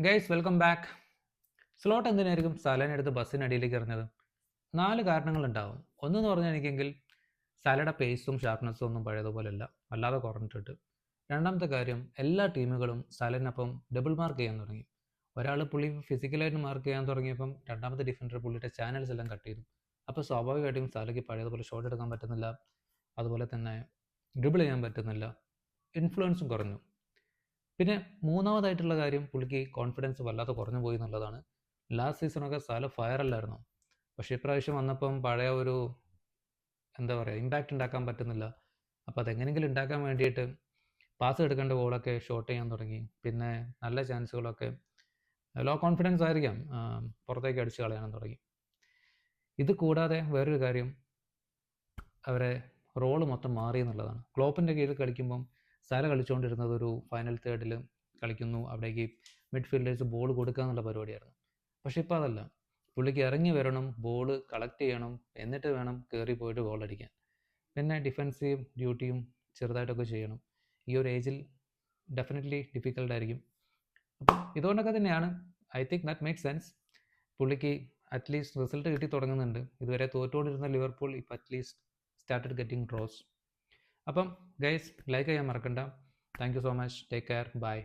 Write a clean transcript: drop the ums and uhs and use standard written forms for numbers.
Guys welcome back. Slot എന്തിനായിരിക്കും സലനെടുത്ത് ബസ്സിനടിയിലേക്ക് എറിഞ്ഞത്? 4 കാരണങ്ങളുണ്ടാവും. ഒന്നെന്ന് പറഞ്ഞാൽ എനിക്കെങ്കിൽ സലയുടെ പേസും ഷാർപ്നെസ്സും ഒന്നും പഴയതുപോലെയല്ല, അല്ലാതെ കുറഞ്ഞിട്ടുണ്ട്. രണ്ടാമത്തെ കാര്യം, എല്ലാ ടീമുകളും സലനൊപ്പം ഡബിൾ മാർക്ക് ചെയ്യാൻ തുടങ്ങി. ഒരാൾ പുള്ളി ഫിസിക്കലായിട്ട് മാർക്ക് ചെയ്യാൻ തുടങ്ങിയപ്പം രണ്ടാമത്തെ ഡിഫൻഡർ പുള്ളിയുടെ ചാനൽസ് എല്ലാം കട്ട് ചെയ്തു. അപ്പോൾ സ്വാഭാവികമായിട്ടും സലയ്ക്ക് പഴയതുപോലെ ഷോട്ട് എടുക്കാൻ പറ്റുന്നില്ല, അതുപോലെ തന്നെ ഡ്രിബിൾ ചെയ്യാൻ പറ്റുന്നില്ല, ഇൻഫ്ലുവൻസും കുറഞ്ഞു. പിന്നെ മൂന്നാമതായിട്ടുള്ള കാര്യം, പുള്ളിക്ക് കോൺഫിഡൻസ് വല്ലാതെ കുറഞ്ഞു പോയി എന്നുള്ളതാണ്. ലാസ്റ്റ് സീസണൊക്കെ സല ഫയറല്ലായിരുന്നോ, പക്ഷേ ഇപ്രാവശ്യം വന്നപ്പം പഴയ ഒരു എന്താ പറയുക ഇമ്പാക്റ്റ് ഉണ്ടാക്കാൻ പറ്റുന്നില്ല. അപ്പോൾ അതെങ്ങനെയെങ്കിലും ഉണ്ടാക്കാൻ വേണ്ടിയിട്ട് പാസ് എടുക്കേണ്ട ബോളൊക്കെ ഷോട്ട് ചെയ്യാൻ തുടങ്ങി. പിന്നെ നല്ല ചാൻസുകളൊക്കെ ലോ കോൺഫിഡൻസ് ആയിരിക്കാം, പുറത്തേക്ക് അടിച്ച് കളയാനും തുടങ്ങി. ഇത് കൂടാതെ വേറൊരു കാര്യം, അവരെ റോള് മൊത്തം മാറി എന്നുള്ളതാണ്. ക്ലോപ്പിൻ്റെ കീഴിൽ കളിക്കുമ്പം സല കളിച്ചുകൊണ്ടിരുന്നത് ഒരു ഫൈനൽ തേർഡിൽ കളിക്കുന്നു, അവിടേക്ക് മിഡ്ഫീൽഡേഴ്സ് ബോൾ കൊടുക്കുക എന്നുള്ള പരിപാടിയായിരുന്നു. പക്ഷേ ഇപ്പോൾ അതല്ല, പുള്ളിക്ക് ഇറങ്ങി വരണം, ബോൾ കളക്ട് ചെയ്യണം, എന്നിട്ട് വേണം കയറി പോയിട്ട് ഗോൾ അടിക്കാൻ. പിന്നെ ഡിഫെൻസീവ് ഡ്യൂട്ടിയും ചെറുതായിട്ടൊക്കെ ചെയ്യണം. ഈ ഒരു ഏജിൽ ഡെഫിനറ്റ്ലി ഡിഫിക്കൽട്ടായിരിക്കും. അപ്പം ഇതുകൊണ്ടൊക്കെ തന്നെയാണ് I think that make sense. പുള്ളിക്ക് അറ്റ്ലീസ്റ്റ് റിസൾട്ട് കിട്ടി തുടങ്ങുന്നുണ്ട്. ഇതുവരെ തോറ്റുകൊണ്ടിരുന്ന ലിവർപൂൾ ഇപ്പോൾ അറ്റ്ലീസ്റ്റ് സ്റ്റാർട്ടഡ് ഗെറ്റിംഗ് ഡ്രോസ്. അപ്പം ഗൈസ്, ലൈക്ക് ചെയ്യാൻ മറക്കണ്ട. Thank you so much. Take care. By.